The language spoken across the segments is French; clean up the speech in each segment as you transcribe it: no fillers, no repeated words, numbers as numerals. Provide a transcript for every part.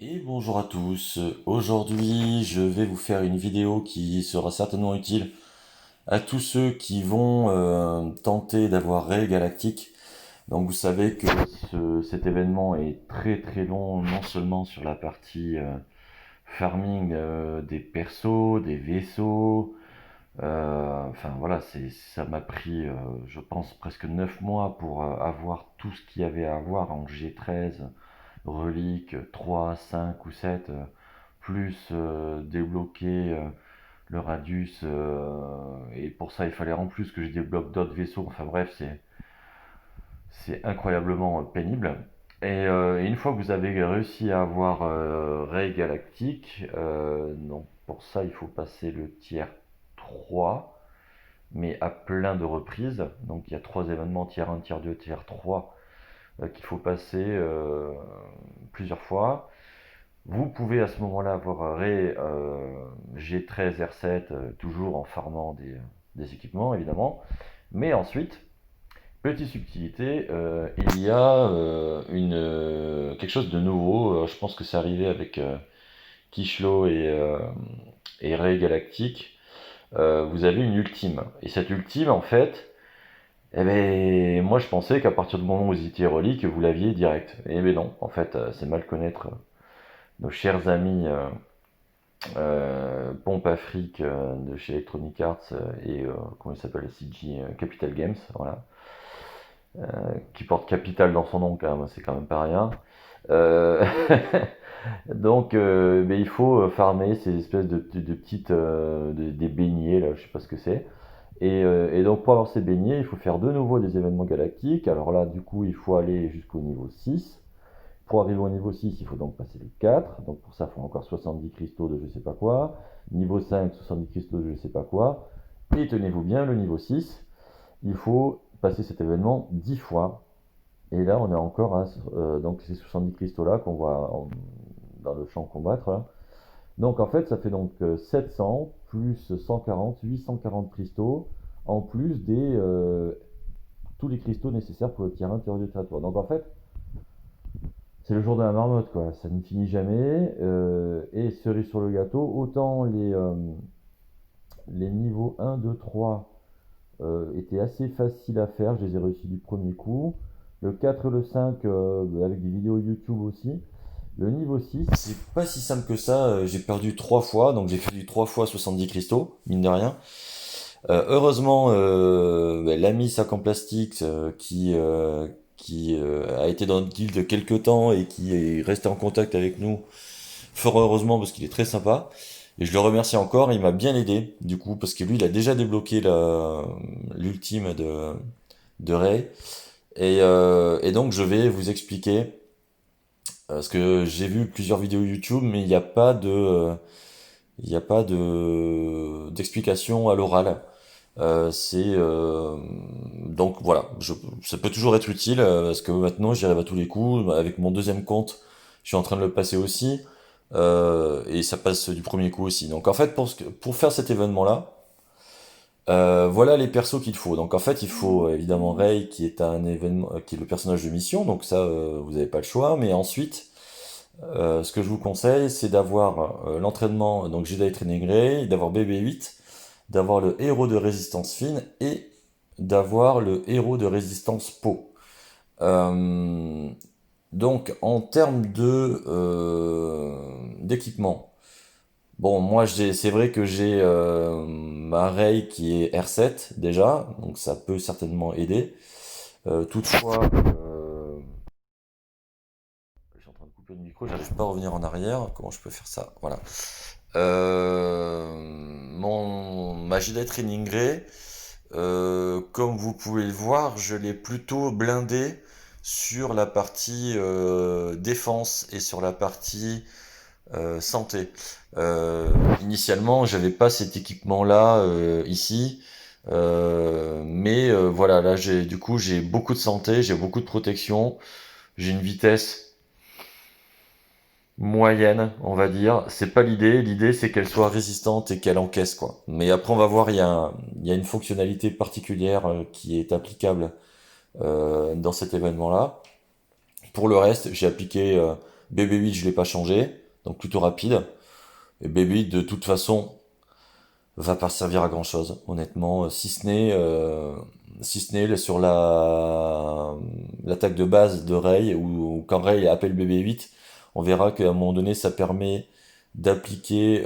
Et bonjour à tous. Aujourd'hui, je vais vous faire une vidéo qui sera certainement utile à tous ceux qui vont tenter d'avoir Ray Galactique. Donc vous savez que cet événement est très très long, non seulement sur la partie farming des persos, des vaisseaux. Enfin voilà, ça m'a pris, je pense, presque 9 mois pour avoir tout ce qu'il y avait à avoir en G13, reliques 3, 5 ou 7, plus débloquer le radius. Et pour ça, il fallait en plus que je débloque d'autres vaisseaux. Enfin bref, c'est incroyablement pénible. Et une fois que vous avez réussi à avoir Ray Galactique, donc pour ça, il faut passer le tiers 3, mais à plein de reprises. Donc il y a 3 événements, tiers 1, tiers 2, tiers 3, qu'il faut passer plusieurs fois. Vous pouvez à ce moment-là avoir Ray G13 R7, toujours en farmant des équipements évidemment. Mais ensuite, petite subtilité, il y a quelque chose de nouveau. Je pense que c'est arrivé avec Kishlo et Ray Galactique. Vous avez une ultime. Et cette ultime, en fait, eh ben, moi je pensais qu'à partir du moment où vous étiez relique, vous l'aviez direct. Et ben non, en fait, c'est mal connaître nos chers amis Pompe Afrique de chez Electronic Arts et comment il s'appelle, CG Capital Games, voilà, qui porte Capital dans son nom quand même, c'est quand même pas rien. Euh, donc, mais il faut farmer ces espèces de petites des beignets là, je sais pas ce que c'est. Et donc pour avoir ces beignets, il faut faire de nouveau des événements galactiques. Alors là, du coup, il faut aller jusqu'au niveau 6. Pour arriver au niveau 6, il faut donc passer les 4. Donc pour ça, il faut encore 70 cristaux de je sais pas quoi. Niveau 5, 70 cristaux de je sais pas quoi. Et tenez-vous bien, le niveau 6, il faut passer cet événement 10 fois. Et là, on est encore à donc ces 70 cristaux-là qu'on voit dans le champ combattre. Là. Donc en fait, ça fait donc 700 plus 140, 840 cristaux, en plus tous les cristaux nécessaires pour le tiers 1, tiers 2, tiers 3. Donc en fait, c'est le jour de la marmotte, quoi. Ça ne finit jamais. Et cerise sur le gâteau, autant les niveaux 1, 2, 3 étaient assez faciles à faire. Je les ai réussis du premier coup. Le 4 et le 5, avec des vidéos YouTube aussi. Le niveau 6, c'est pas si simple que ça. J'ai perdu 3 fois, donc j'ai fait du 3 fois 70 cristaux, mine de rien. Heureusement, l'ami sac en plastique qui a été dans notre guilde quelques temps et qui est resté en contact avec nous, fort heureusement parce qu'il est très sympa. Et je le remercie encore, il m'a bien aidé du coup parce que lui il a déjà débloqué l'ultime de Ray. Et donc je vais vous expliquer parce que j'ai vu plusieurs vidéos YouTube mais il n'y a pas de d'explication à l'oral. Donc voilà, ça peut toujours être utile parce que maintenant j'y arrive à tous les coups. Avec mon deuxième compte, je suis en train de le passer aussi et ça passe du premier coup aussi. Donc en fait, pour faire cet événement-là, voilà les persos qu'il faut. Donc en fait, il faut évidemment Rey qui est un événement, qui est le personnage de mission. Donc ça, vous n'avez pas le choix. Mais ensuite, ce que je vous conseille, c'est d'avoir l'entraînement, donc Jedi Training Rey, d'avoir BB-8, d'avoir le héros de résistance fine et d'avoir le héros de résistance peau. Euh, donc en termes d'équipement, bon moi c'est vrai que j'ai ma Rey qui est R7 déjà, donc ça peut certainement aider. Toutefois, je suis en train de couper le micro, j'arrive pas à revenir en arrière. Comment je peux faire ça? Voilà. Ma gilet Training Grey, comme vous pouvez le voir, je l'ai plutôt blindé sur la partie défense et sur la partie santé. Initialement, j'avais pas cet équipement-là ici, mais voilà, là j'ai beaucoup de santé, j'ai beaucoup de protection, j'ai une vitesse moyenne, on va dire. C'est pas l'idée. L'idée, c'est qu'elle soit résistante et qu'elle encaisse, quoi. Mais après, on va voir, il y a une fonctionnalité particulière qui est applicable dans cet événement-là. Pour le reste, j'ai appliqué BB8 je l'ai pas changé, donc plutôt rapide. Et BB8 de toute façon va pas servir à grand chose, honnêtement, si ce n'est sur l'attaque de base de Rey, ou quand Rey appelle BB8, on verra qu'à un moment donné ça permet d'appliquer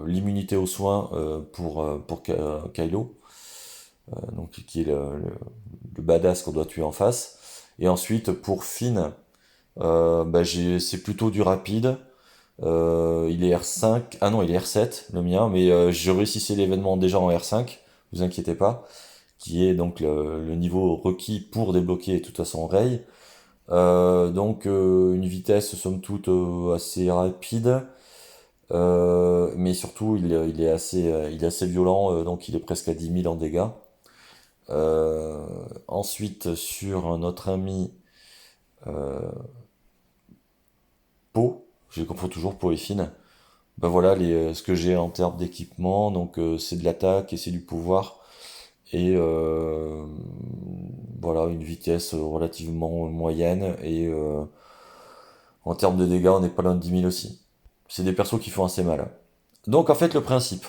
l'immunité aux soins pour Kylo, donc qui est le badass qu'on doit tuer en face. Et ensuite pour Finn, c'est plutôt du rapide. Il est R5, ah non, il est R7, le mien, mais je réussissais l'événement déjà en R5, vous inquiétez pas, qui est donc le niveau requis pour débloquer de toute façon Rey. Une vitesse somme toute assez rapide, mais surtout il est assez violent, donc il est presque à 10 000 en dégâts. Ensuite sur notre ami Po, je les confonds toujours, Po et Finn. Ben voilà ce que j'ai en termes d'équipement, donc c'est de l'attaque et c'est du pouvoir, et voilà, une vitesse relativement moyenne, et en termes de dégâts on n'est pas loin de 10 000 aussi. C'est des persos qui font assez mal. Donc en fait le principe,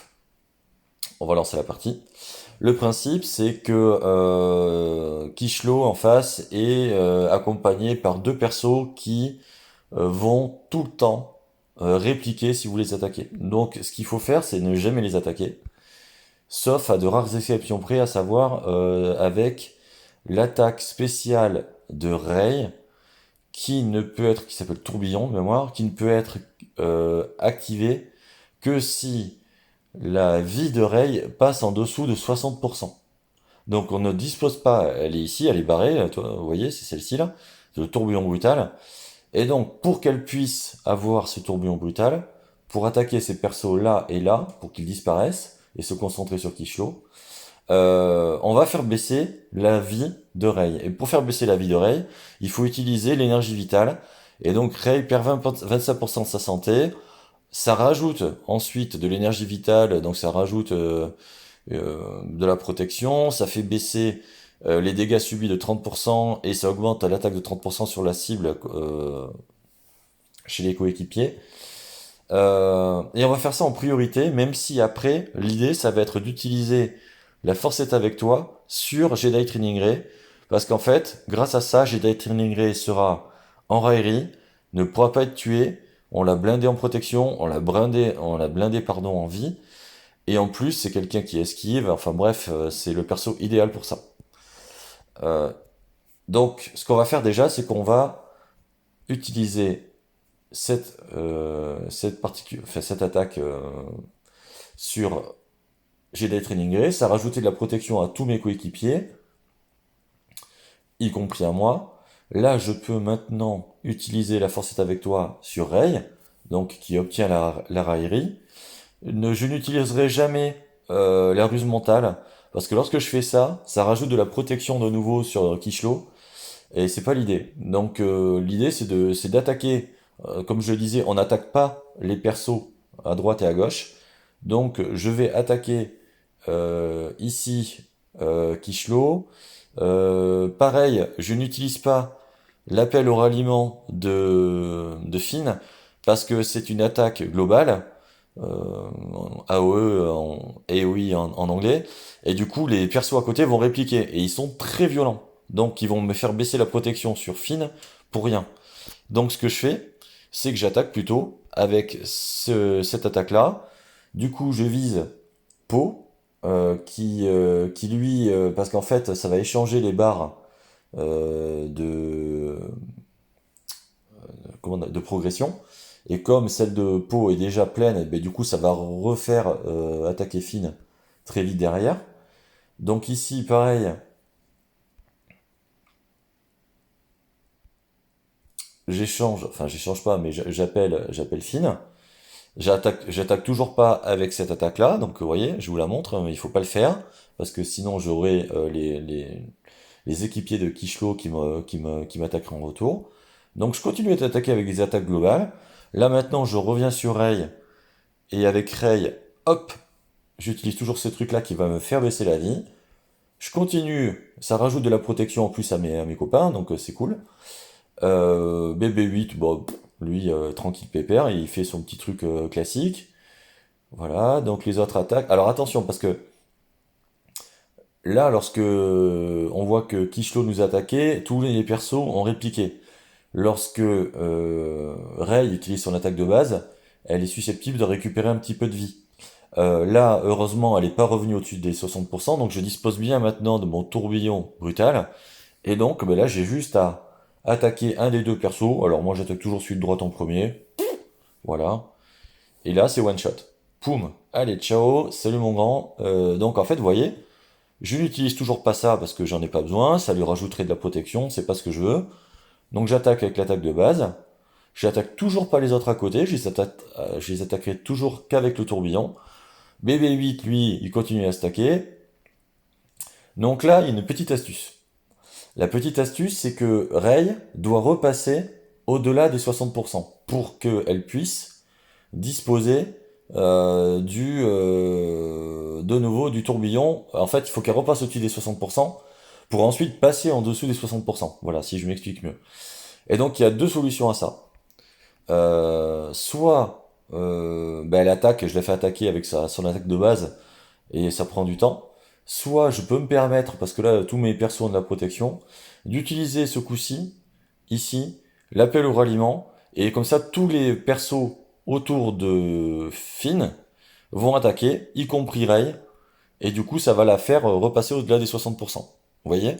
on va lancer la partie. Le principe c'est que Kishlo en face est accompagné par deux persos qui vont tout le temps répliquer si vous les attaquez. Donc ce qu'il faut faire, c'est ne jamais les attaquer, sauf à de rares exceptions près, à savoir avec l'attaque spéciale de Rey, qui s'appelle tourbillon de mémoire, qui ne peut être activée que si la vie de Rey passe en dessous de 60%. Donc on ne dispose pas, elle est ici, elle est barrée, vous voyez, c'est celle-ci là, c'est le tourbillon brutal. Et donc, pour qu'elle puisse avoir ce tourbillon brutal, pour attaquer ces persos là et là, pour qu'ils disparaissent, et se concentrer sur Kishlo, on va faire baisser la vie de Rey. Et pour faire baisser la vie de Rey, il faut utiliser l'énergie vitale. Et donc Rey perd 25% de sa santé, ça rajoute ensuite de l'énergie vitale, donc ça rajoute de la protection, ça fait baisser les dégâts subis de 30%, et ça augmente l'attaque de 30% sur la cible chez les coéquipiers. Et on va faire ça en priorité, même si après, l'idée, ça va être d'utiliser la force est avec toi sur Jedi Training Ray, parce qu'en fait, grâce à ça, Jedi Training Ray sera en raillerie, ne pourra pas être tué, on l'a blindé en protection, on l'a blindé pardon, en vie, et en plus, c'est quelqu'un qui esquive, enfin bref, c'est le perso idéal pour ça. Euh, donc, ce qu'on va faire déjà, c'est qu'on va utiliser cette attaque sur Jedi Training Ray, ça a rajouté de la protection à tous mes coéquipiers, y compris à moi. Là, je peux maintenant utiliser la force est avec toi sur Rey, donc qui obtient la raillerie. Je n'utiliserai jamais la ruse mentale, parce que lorsque je fais ça, ça rajoute de la protection de nouveau sur Kishlo, et c'est pas l'idée. Donc l'idée c'est d'attaquer, comme je le disais, on n'attaque pas les persos à droite et à gauche. Donc je vais attaquer ici Kishlo. Pareil, je n'utilise pas l'appel au ralliement de Finn, parce que c'est une attaque globale, AOE en AOE en anglais, et du coup les persos à côté vont répliquer, et ils sont très violents. Donc ils vont me faire baisser la protection sur Finn pour rien. Donc ce que je fais, c'est que j'attaque plutôt avec cette attaque-là. Du coup je vise Po, qui lui, parce qu'en fait ça va échanger les barres de progression. Et comme celle de Po est déjà pleine, ben, du coup ça va refaire attaquer Finn très vite derrière. Donc ici pareil, j'échange pas, mais j'appelle Finn. J'attaque toujours pas avec cette attaque-là, donc vous voyez, je vous la montre, mais il faut pas le faire, parce que sinon j'aurai les équipiers de Kishlo qui m'attaqueront en retour. Donc je continue à attaquer avec des attaques globales. Là maintenant je reviens sur Rey, et avec Rey, hop, j'utilise toujours ce truc-là qui va me faire baisser la vie. Je continue, ça rajoute de la protection en plus à mes copains, donc c'est cool. BB8, bon, Lui, tranquille pépère, il fait son petit truc classique. Voilà, donc les autres attaquent. Alors attention, parce que là, lorsque on voit que Kishlo nous a attaqué, tous les persos ont répliqué. Lorsque Rey utilise son attaque de base, elle est susceptible de récupérer un petit peu de vie. Là, heureusement, elle n'est pas revenue au-dessus des 60%, donc je dispose bien maintenant de mon tourbillon brutal. Et donc, ben là, j'ai juste à attaquer un des deux persos. Alors moi, j'attaque toujours celui de droite en premier. Voilà. Et là, c'est one shot. Poum. Allez, ciao. Salut mon grand. Donc en fait, vous voyez, je n'utilise toujours pas ça parce que j'en ai pas besoin. Ça lui rajouterait de la protection. C'est pas ce que je veux. Donc j'attaque avec l'attaque de base. J'attaque toujours pas les autres à côté. Je les attaquerai toujours qu'avec le tourbillon. BB8, lui, il continue à stacker. Donc là, il y a une petite astuce. La petite astuce, c'est que Rey doit repasser au-delà des 60% pour qu'elle puisse disposer de nouveau du tourbillon. En fait, il faut qu'elle repasse au-dessus des 60% pour ensuite passer en dessous des 60%. Voilà, si je m'explique mieux. Et donc, il y a deux solutions à ça. Soit ben, elle attaque, je la fais attaquer avec son attaque de base, et ça prend du temps. Soit je peux me permettre, parce que là tous mes persos ont de la protection, d'utiliser ce coup-ci, ici, l'appel au ralliement, et comme ça tous les persos autour de Finn vont attaquer, y compris Rey, et du coup ça va la faire repasser au-delà des 60%. Vous voyez?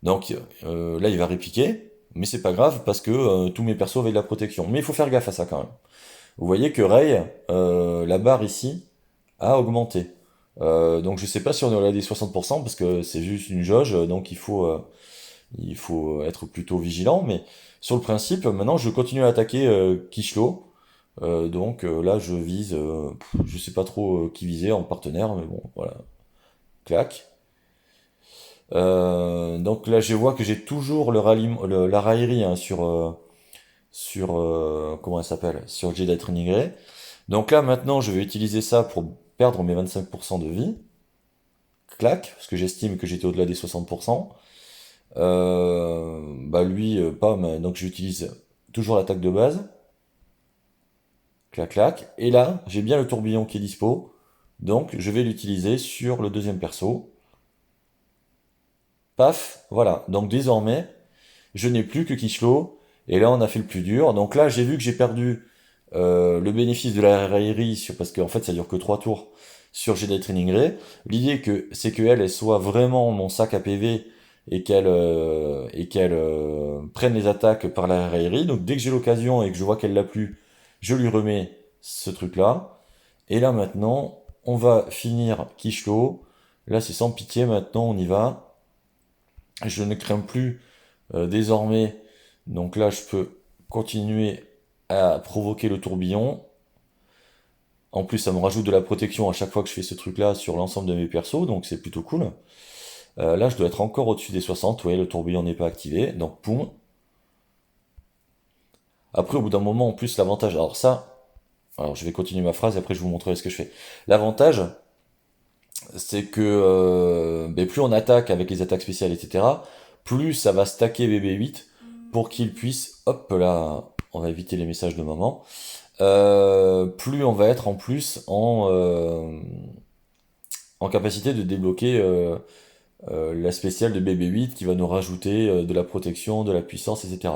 Donc là il va répliquer, mais c'est pas grave parce que tous mes persos avaient de la protection. Mais il faut faire gaffe à ça quand même. Vous voyez que Rey, la barre ici, a augmenté. Donc je sais pas si on est au-delà des 60% parce que c'est juste une jauge, donc il faut être plutôt vigilant. Mais sur le principe, maintenant je continue à attaquer Kishlo. Donc là je vise, je sais pas trop qui viser en partenaire, mais bon voilà, clac. Donc là je vois que j'ai toujours la raillerie hein, sur comment elle s'appelle, sur Jedi Training Ray. Donc là maintenant je vais utiliser ça pour perdre mes 25% de vie. Clac, parce que j'estime que j'étais au-delà des 60%. Bah lui, pas, donc j'utilise toujours l'attaque de base. Clac, clac. Et là, j'ai bien le tourbillon qui est dispo. Donc je vais l'utiliser sur le deuxième perso. Paf, voilà. Donc désormais, je n'ai plus que Kishlo. Et là, on a fait le plus dur. Donc là, j'ai vu que j'ai perdu le bénéfice de la raillerie, parce qu'en fait, ça dure que 3 tours sur Jedi Training Ray. L'idée c'est qu'elle elle soit vraiment mon sac à PV et qu'elle prenne les attaques par la raillerie. Donc dès que j'ai l'occasion et que je vois qu'elle l'a plus, je lui remets ce truc-là. Et là maintenant, on va finir Kishlo. Là, c'est sans pitié. Maintenant, on y va. Je ne crains plus désormais. Donc là, je peux continuer à provoquer le tourbillon. En plus, ça me rajoute de la protection à chaque fois que je fais ce truc-là sur l'ensemble de mes persos, donc c'est plutôt cool. Là, je dois être encore au-dessus des 60, vous voyez, le tourbillon n'est pas activé, donc poum. Après, au bout d'un moment, en plus, l'avantage... Alors ça, alors je vais continuer ma phrase et après je vous montrerai ce que je fais. L'avantage, c'est que ben, plus on attaque avec les attaques spéciales, etc., plus ça va stacker BB8 pour qu'il puisse... Hop là, on va éviter les messages de maman. Plus on va être en plus en capacité de débloquer la spéciale de BB8 qui va nous rajouter de la protection, de la puissance, etc.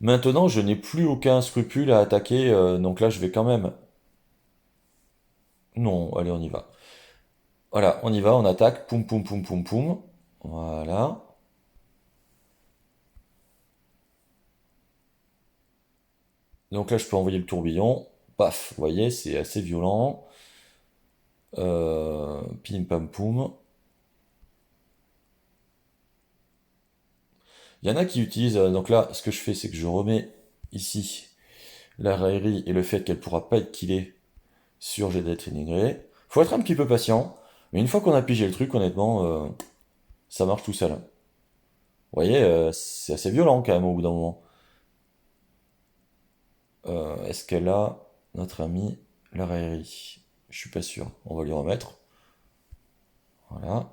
Maintenant, je n'ai plus aucun scrupule à attaquer, donc là je vais quand même... Non, allez, on y va. Voilà, on y va, on attaque, poum poum poum poum poum. Voilà. Donc là je peux envoyer le tourbillon. Paf, vous voyez, c'est assez violent. Pim pam poum. Il y en a qui utilisent, donc là, ce que je fais, c'est que je remets ici la raillerie et le fait qu'elle pourra pas être killée sur Jedi Training Ray. Faut être un petit peu patient, mais une fois qu'on a pigé le truc, honnêtement, ça marche tout seul. Vous voyez, c'est assez violent quand même au bout d'un moment. Est-ce qu'elle a notre ami la raillerie? Je suis pas sûr. On va lui remettre. Voilà.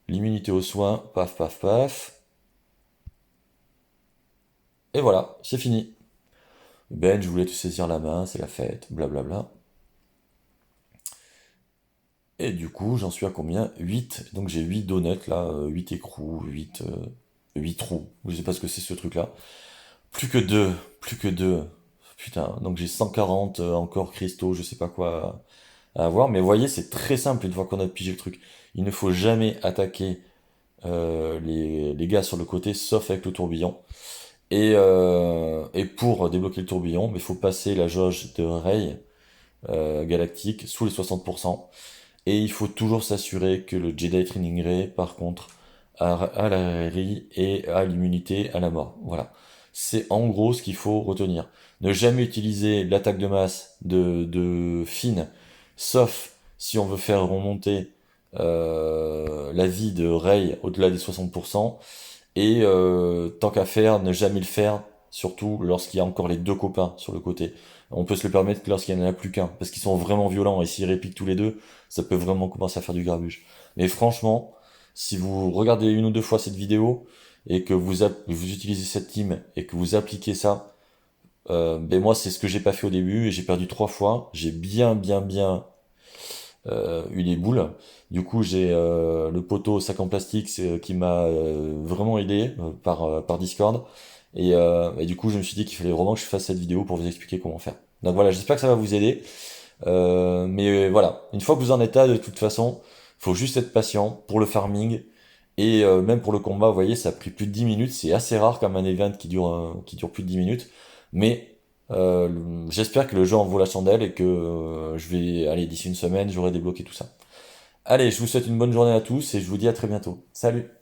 L'immunité aux soins, paf paf paf. Et voilà, c'est fini. Ben, je voulais te saisir la main, c'est la fête, blablabla. Et du coup, j'en suis à combien? 8. Donc j'ai 8 donuts là, 8 écrous, 8 trous. Je sais pas ce que c'est ce truc-là. Plus que 2, plus que 2. Putain, donc j'ai 140 encore cristaux, je sais pas quoi à avoir. Mais vous voyez, c'est très simple une fois qu'on a pigé le truc. Il ne faut jamais attaquer les gars sur le côté, sauf avec le tourbillon. Et pour débloquer le tourbillon, il faut passer la jauge de Ray galactique sous les 60%. Et il faut toujours s'assurer que le Jedi Training Ray, par contre, a la RI et a l'immunité à la mort. Voilà. C'est en gros ce qu'il faut retenir. Ne jamais utiliser l'attaque de masse de Finn, sauf si on veut faire remonter la vie de Rey au-delà des 60%. Et tant qu'à faire, ne jamais le faire, surtout lorsqu'il y a encore les deux copains sur le côté. On peut se le permettre que lorsqu'il n'y en a plus qu'un, parce qu'ils sont vraiment violents, et s'ils répliquent tous les deux, ça peut vraiment commencer à faire du grabuge. Mais franchement, si vous regardez une ou deux fois cette vidéo, et que vous utilisez cette team, et que vous appliquez ça, ben moi c'est ce que j'ai pas fait au début, et j'ai perdu 3 fois, j'ai bien eu des boules. Du coup, j'ai le poteau sac en plastique qui m'a vraiment aidé par Discord. Et du coup, je me suis dit qu'il fallait vraiment que je fasse cette vidéo pour vous expliquer comment faire. Donc voilà, j'espère que ça va vous aider. Mais voilà, une fois que vous en êtes là, de toute façon, faut juste être patient pour le farming. Et même pour le combat, vous voyez, ça a pris plus de 10 minutes. C'est assez rare comme un event qui dure plus de 10 minutes. Mais j'espère que le jeu en vaut la chandelle et que je vais, aller d'ici une semaine, j'aurai débloqué tout ça. Allez, je vous souhaite une bonne journée à tous et je vous dis à très bientôt. Salut!